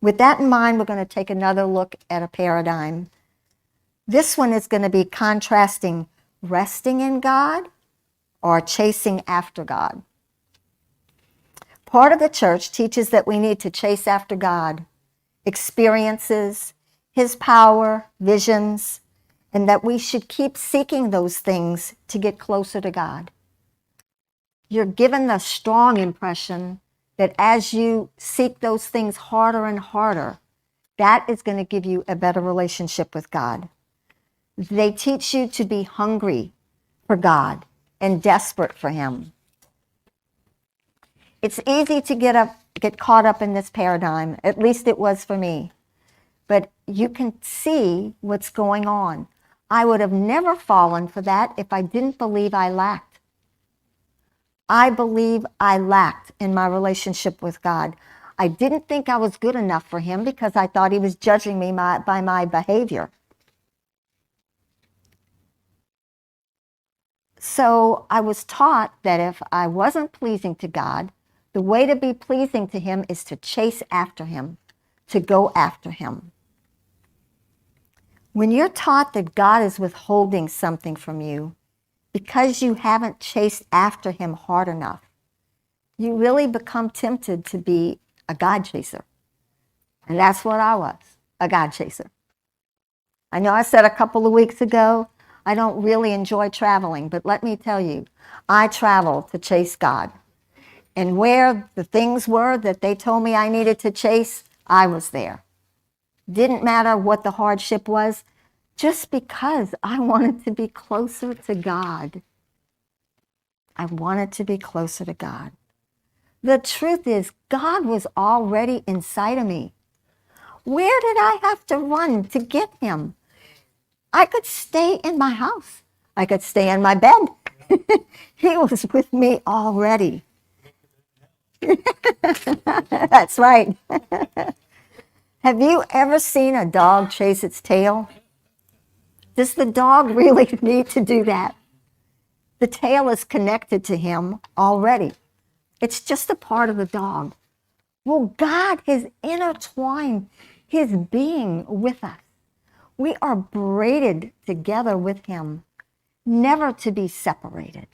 With that in mind, we're going to take another look at a paradigm. This one is going to be contrasting resting in God or chasing after God. Part of the church teaches that we need to chase after God, experiences, His power, visions, and that we should keep seeking those things to get closer to God. You're given the strong impression that as you seek those things harder and harder, that is going to give you a better relationship with God. They teach you to be hungry for God and desperate for Him. It's easy to get caught up in this paradigm, at least it was for me. But you can see what's going on. I would have never fallen for that if I didn't believe I lacked. I believe I lacked in my relationship with God. I didn't think I was good enough for Him because I thought He was judging me by my behavior. So I was taught that if I wasn't pleasing to God, the way to be pleasing to Him is to chase after Him, to go after Him. When you're taught that God is withholding something from you because you haven't chased after Him hard enough, you really become tempted to be a God chaser. And that's what I was, a God chaser. I know I said a couple of weeks ago, I don't really enjoy traveling, but let me tell you, I travel to chase God. And where the things were that they told me I needed to chase, I was there. Didn't matter what the hardship was, just because I wanted to be closer to God. I wanted to be closer to God. The truth is, God was already inside of me. Where did I have to run to get Him? I could stay in my house. I could stay in my bed. He was with me already. That's right. Have you ever seen a dog chase its tail? Does the dog really need to do that? The tail is connected to him already. It's just a part of the dog. Well, God has intertwined His being with us. We are braided together with Him, never to be separated.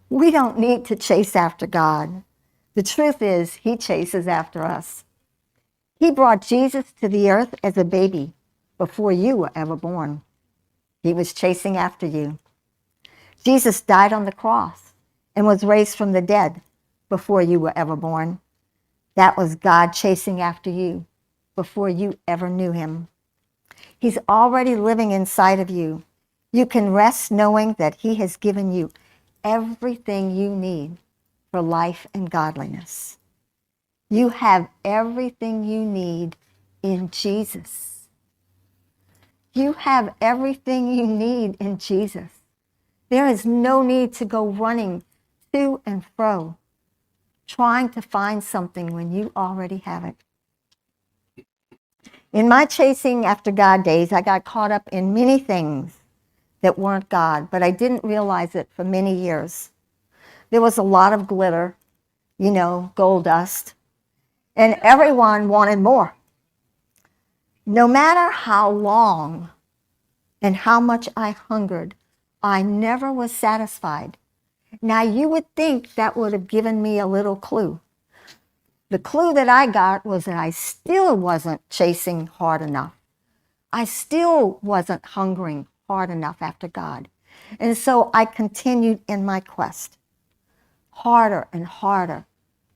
We don't need to chase after God. The truth is, He chases after us. He brought Jesus to the earth as a baby before you were ever born. He was chasing after you. Jesus died on the cross and was raised from the dead before you were ever born. That was God chasing after you before you ever knew Him. He's already living inside of you. You can rest knowing that He has given you everything you need for life and godliness. You have everything you need in Jesus. You have everything you need in Jesus. There is no need to go running to and fro, trying to find something when you already have it. In my chasing after God days, I got caught up in many things that weren't God, but I didn't realize it for many years. There was a lot of glitter, gold dust, and everyone wanted more. No matter how long and how much I hungered, I never was satisfied. Now, you would think that would have given me a little clue. The clue that I got was that I still wasn't chasing hard enough. I still wasn't hungering hard enough after God. And so I continued in my quest. Harder and harder,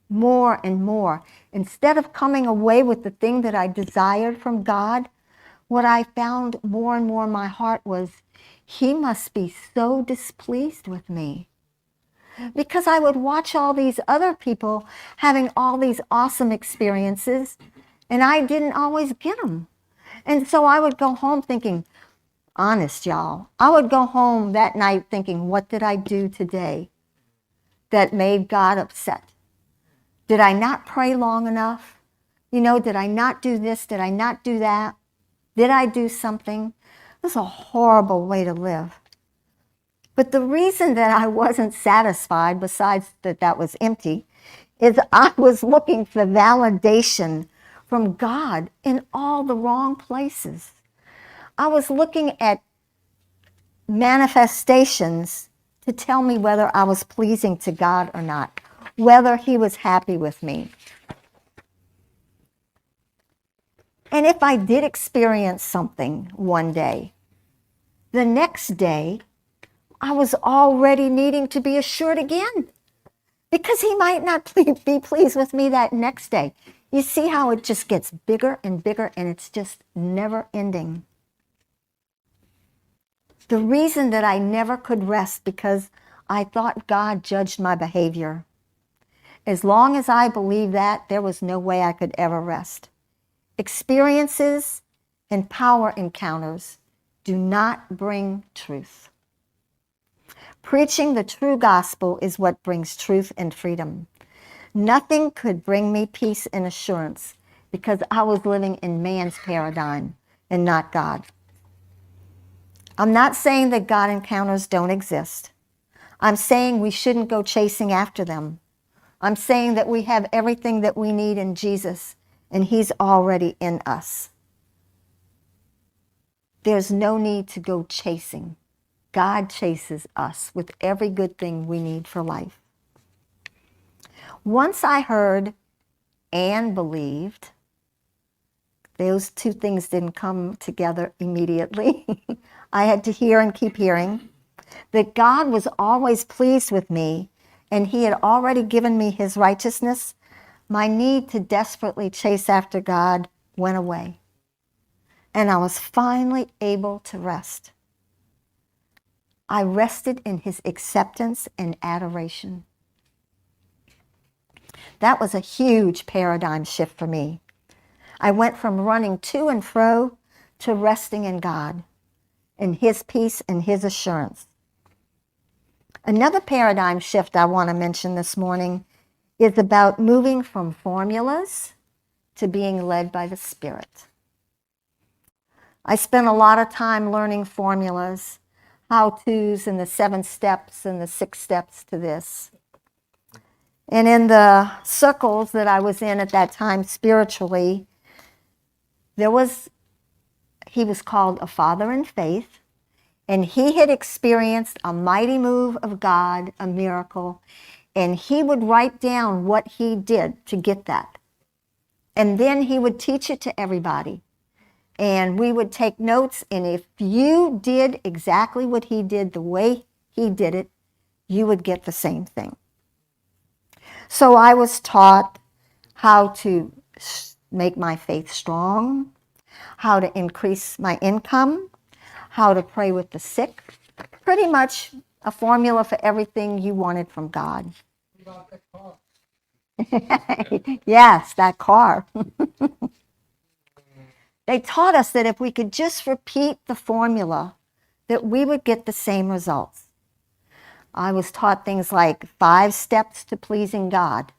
more and more. Instead of coming away with the thing that I desired from God, what I found more and more in my heart was, He must be so displeased with me. Because I would watch all these other people having all these awesome experiences, and I didn't always get them. And so I would go home thinking, honest, y'all, I would go home that night thinking, what did I do today that made God upset? Did I not pray long enough? Did I not do this? Did I not do that? Did I do something? This is a horrible way to live. But the reason that I wasn't satisfied, besides that was empty, is I was looking for validation from God in all the wrong places. I was looking at manifestations to tell me whether I was pleasing to God or not, whether he was happy with me. And if I did experience something one day, the next day, I was already needing to be assured again, because he might not be pleased with me that next day. You see how it just gets bigger and bigger, and it's just never ending. The reason that I never could rest, because I thought God judged my behavior. As long as I believed that, there was no way I could ever rest. Experiences and power encounters do not bring truth. Preaching the true gospel is what brings truth and freedom. Nothing could bring me peace and assurance, because I was living in man's paradigm and not God. I'm not saying that God encounters don't exist. I'm saying we shouldn't go chasing after them. I'm saying that we have everything that we need in Jesus, and he's already in us. There's no need to go chasing. God chases us with every good thing we need for life. Once I heard and believed, those two things didn't come together immediately. I had to hear and keep hearing that God was always pleased with me, and he had already given me his righteousness. My need to desperately chase after God went away, and I was finally able to rest. I rested in his acceptance and adoration. That was a huge paradigm shift for me. I went from running to and fro to resting in God, in his peace and his assurance. Another paradigm shift I want to mention this morning is about moving from formulas to being led by the Spirit. I spent a lot of time learning formulas, how-tos, and the 7 steps and the 6 steps to this. And in the circles that I was in at that time spiritually, he was called a father in faith, and he had experienced a mighty move of God, a miracle, and he would write down what he did to get that. And then he would teach it to everybody. And we would take notes, and if you did exactly what he did the way he did it, you would get the same thing. So I was taught how to make my faith strong, how to increase my income, how to pray with the sick. Pretty much a formula for everything you wanted from God. About that car. Yes, that car. They taught us that if we could just repeat the formula, that we would get the same results. I was taught things like 5 steps to pleasing God,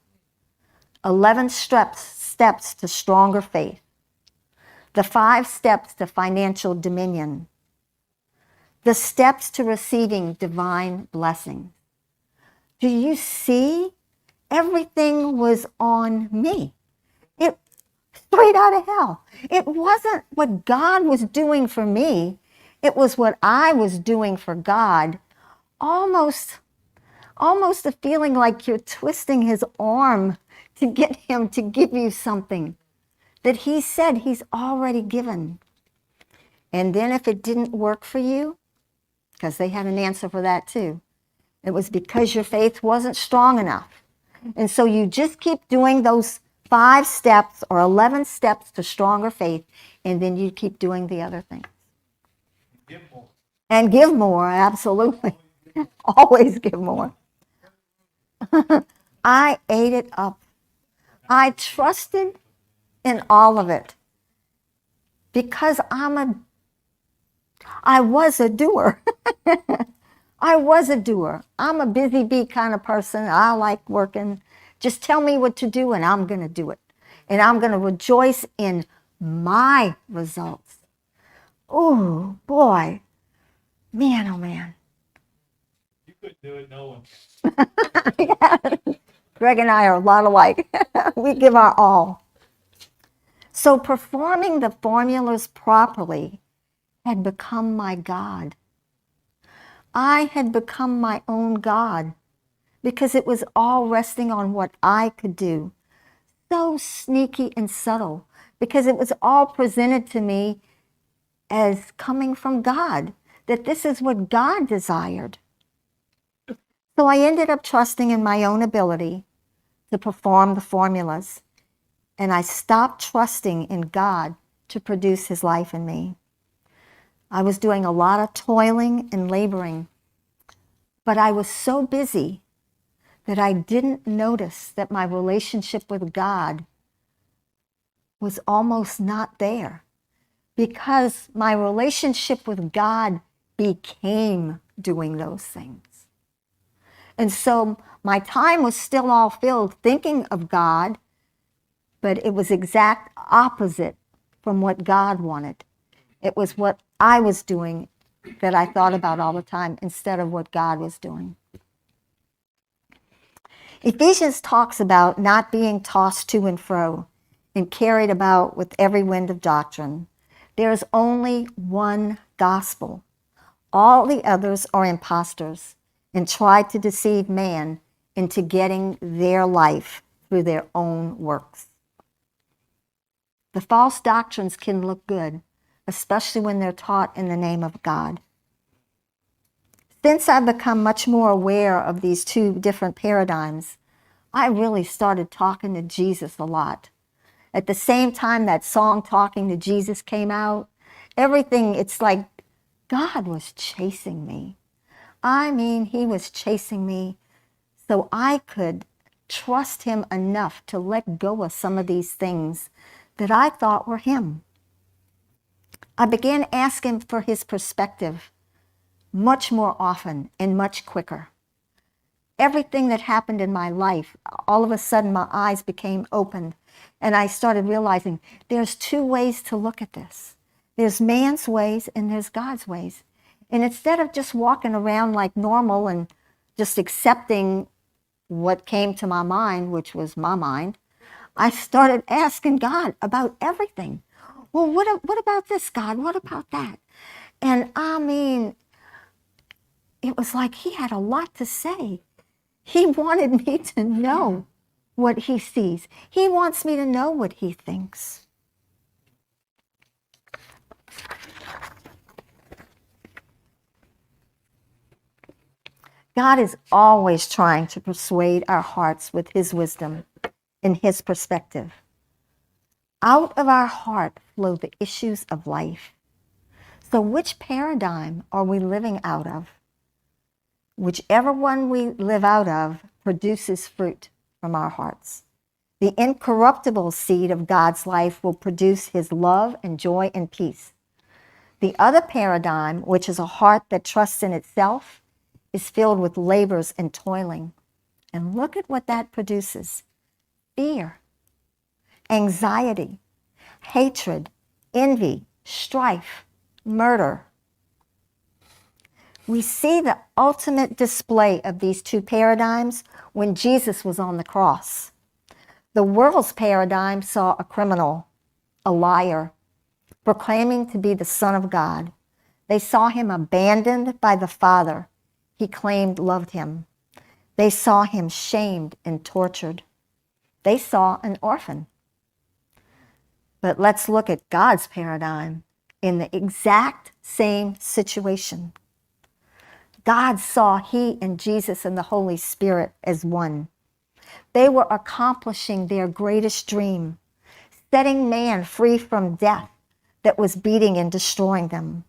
11 steps to stronger faith, the 5 steps to financial dominion, the steps to receiving divine blessing. Do you see? Everything was on me. It straight out of hell. It wasn't what God was doing for me. It was what I was doing for God. Almost a feeling like you're twisting his arm to get him to give you something that he said he's already given. And then if it didn't work for you, because they had an answer for that too, it was because your faith wasn't strong enough. And so you just keep doing those 5 steps or 11 steps to stronger faith, and then you keep doing the other things. Give more. And give more, absolutely. Always give more. I ate it up. I trusted in all of it because I was a doer. I was a doer. I'm a busy bee kind of person. I like working. Just tell me what to do and I'm going to do it. And I'm going to rejoice in my results. Oh, boy. Man, oh, man. You couldn't do it, no one Yeah. Greg and I are a lot alike. We give our all. So performing the formulas properly had become my God. I had become my own God because it was all resting on what I could do. So sneaky and subtle because it was all presented to me as coming from God, that this is what God desired. So I ended up trusting in my own ability to perform the formulas, and I stopped trusting in God to produce his life in me. I was doing a lot of toiling and laboring, but I was so busy that I didn't notice that my relationship with God was almost not there, because my relationship with God became doing those things. And so my time was still all filled thinking of God, but it was exact opposite from what God wanted. It was what I was doing that I thought about all the time instead of what God was doing. Ephesians talks about not being tossed to and fro and carried about with every wind of doctrine. There is only one gospel. All the others are impostors and try to deceive man into getting their life through their own works. The false doctrines can look good, especially when they're taught in the name of God. Since I've become much more aware of these two different paradigms, I really started talking to Jesus a lot. At the same time that song Talking to Jesus came out, everything, it's like God was chasing me. I mean, he was chasing me so I could trust him enough to let go of some of these things that I thought were him. I began asking for his perspective much more often and much quicker. Everything that happened in my life, all of a sudden my eyes became opened and I started realizing there's two ways to look at this. There's man's ways and there's God's ways. And instead of just walking around like normal and just accepting what came to my mind, which was my mind, I started asking God about everything. Well, what about this, God? What about that? And I mean, it was like he had a lot to say. He wanted me to know what he sees. He wants me to know what he thinks. God is always trying to persuade our hearts with his wisdom and his perspective. Out of our heart flow the issues of life. So which paradigm are we living out of? Whichever one we live out of produces fruit from our hearts. The incorruptible seed of God's life will produce his love and joy and peace. The other paradigm, which is a heart that trusts in itself, is filled with labors and toiling. And look at what that produces. Fear, anxiety, hatred, envy, strife, murder. We see the ultimate display of these two paradigms when Jesus was on the cross. The world's paradigm saw a criminal, a liar, proclaiming to be the Son of God. They saw him abandoned by the Father he claimed loved him. They saw him shamed and tortured. They saw an orphan. But let's look at God's paradigm in the exact same situation. God saw he and Jesus and the Holy Spirit as one. They were accomplishing their greatest dream, setting man free from death that was beating and destroying them.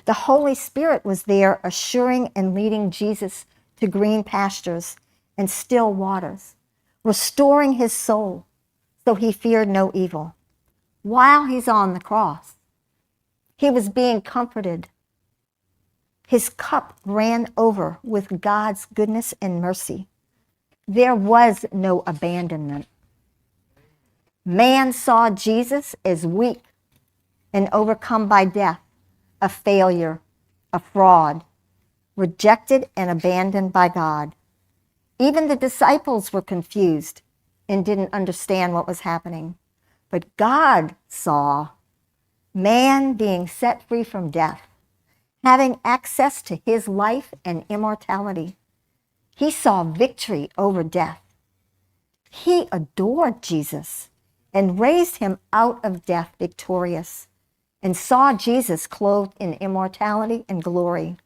The Holy Spirit was there assuring and leading Jesus to green pastures and still waters, restoring his soul so he feared no evil. While he's on the cross, he was being comforted. His cup ran over with God's goodness and mercy. There was no abandonment. Man saw Jesus as weak and overcome by death, a failure, a fraud, rejected and abandoned by God. Even the disciples were confused and didn't understand what was happening. But God saw man being set free from death, having access to his life and immortality. He saw victory over death. He adored Jesus and raised him out of death victorious, and saw Jesus clothed in immortality and glory.